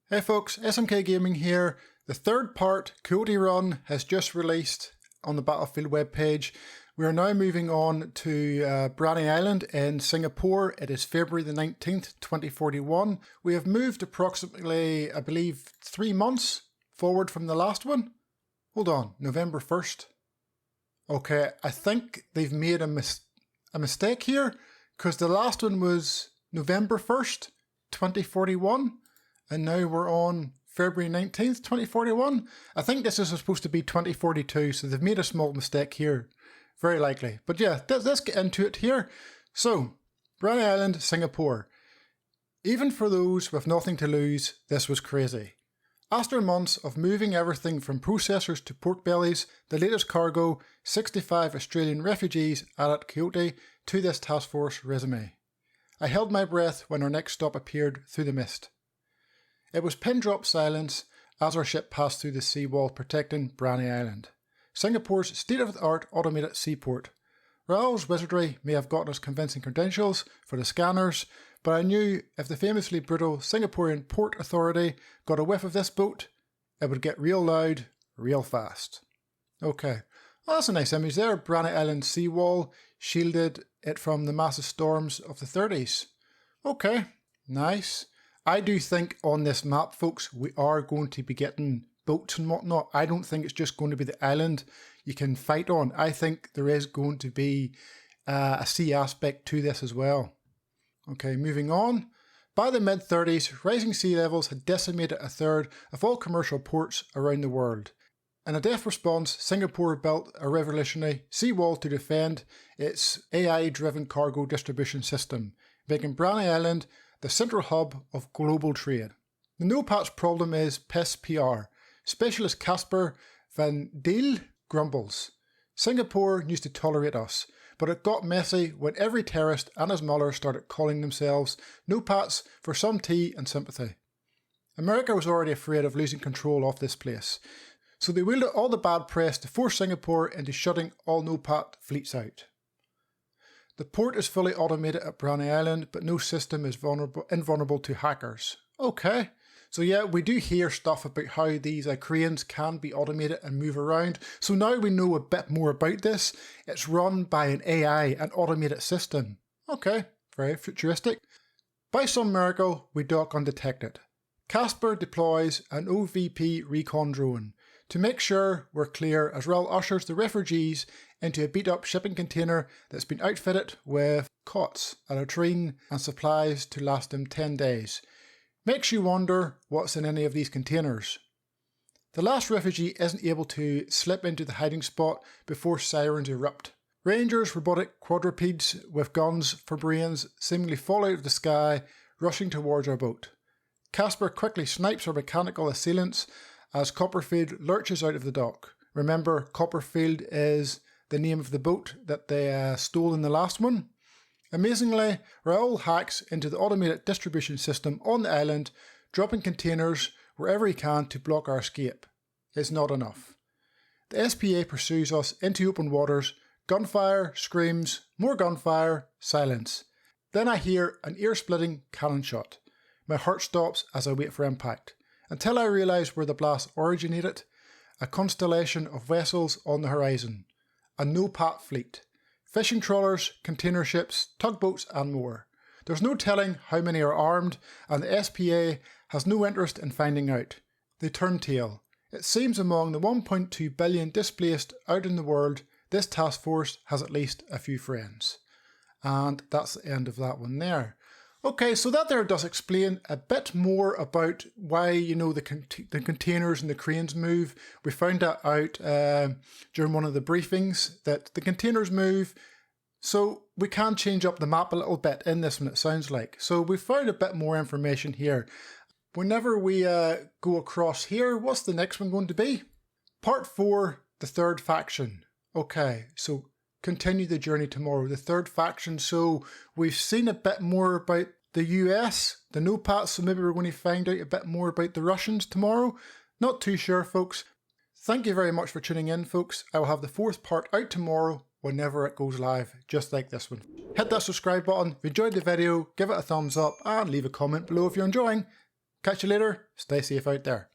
Hey folks, SMK Gaming here. The third part, COYOTE Run, has just released on the Battlefield webpage. We are now moving on to Branny Island in Singapore. It is February the 19th, 2041. We have moved approximately, I believe, 3 months forward from the last one. Hold on, November 1st. Okay, I think they've made a mistake here, because the last one was November 1st, 2041. And now we're on February 19th, 2041. I think this is supposed to be 2042, so they've made a small mistake here. Very likely. But yeah, let's get into it here. So, Branny Island, Singapore. Even for those with nothing to lose, this was crazy. After months of moving everything from processors to pork bellies, the latest cargo, 65 Australian refugees added COYOTE to this task force resume. I held my breath when our next stop appeared through the mist. It was pin-drop silence as our ship passed through the seawall protecting Branny Island, Singapore's state-of-the-art automated seaport. Raoul's wizardry may have gotten us convincing credentials for the scanners, but I knew if the famously brutal Singaporean Port Authority got a whiff of this boat, it would get real loud, real fast. Okay, well, that's a nice image there. Branny Island seawall shielded it from the massive storms of the 30s. Okay, nice. I do think on this map, folks, we are going to be getting boats and whatnot. I don't think it's just going to be the island you can fight on. I think there is going to be a sea aspect to this as well. Okay, moving on. By the mid-30s, rising sea levels had decimated a third of all commercial ports around the world. In a deft response, Singapore built a revolutionary seawall to defend its AI-driven cargo distribution system, making Branny Island the central hub of global trade. The no PATS problem is PES PR. Specialist Casper Van Deel grumbles. Singapore used to tolerate us, but it got messy when every terrorist and his mother started calling themselves no PATS for some tea and sympathy. America was already afraid of losing control of this place, so they wielded all the bad press to force Singapore into shutting all no PAT fleets out. The port is fully automated at Branny Island, but no system is invulnerable to hackers. Okay, so yeah, we do hear stuff about how these cranes can be automated and move around. So now we know a bit more about this. It's run by an AI, an automated system. Okay, very futuristic. By some miracle, we dock undetected. Casper deploys an OVP recon drone to make sure we're clear as Raoul ushers the refugees into a beat-up shipping container that's been outfitted with cots, a latrine and supplies to last them 10 days. Makes you wonder what's in any of these containers. The last refugee isn't able to slip into the hiding spot before sirens erupt. Rangers, robotic quadrupeds with guns for brains, seemingly fall out of the sky, rushing towards our boat. Casper quickly snipes our mechanical assailants as Copperfield lurches out of the dock. Remember, Copperfield is the name of the boat that they stole in the last one. Amazingly, Raoul hacks into the automated distribution system on the island, dropping containers wherever he can to block our escape. It's not enough. The SPA pursues us into open waters, gunfire, screams, more gunfire, silence. Then I hear an ear-splitting cannon shot. My heart stops as I wait for impact, until I realise where the blast originated, a constellation of vessels on the horizon, a no-PAT fleet, fishing trawlers, container ships, tugboats and more. There's no telling how many are armed, and the SPA has no interest in finding out. They turn tail. It seems among the 1.2 billion displaced out in the world, this task force has at least a few friends. And that's the end of that one there. Okay, so that there does explain a bit more about why, the containers and the cranes move. We found that out during one of the briefings, that the containers move, so we can change up the map a little bit in this one, it sounds like. So we found a bit more information here. Whenever we go across here, what's the next one going to be? Part 4, the third faction. Okay, so continue the journey tomorrow, the third faction. So we've seen a bit more about the US, the no PATS, so maybe we're going to find out a bit more about the Russians tomorrow. Not too sure, folks. Thank you very much for tuning in, folks. I will have the 4th part out tomorrow whenever it goes live, just like this one. Hit that subscribe button if you enjoyed the video, give it a thumbs up and leave a comment below if you're enjoying. Catch you later. Stay safe out there.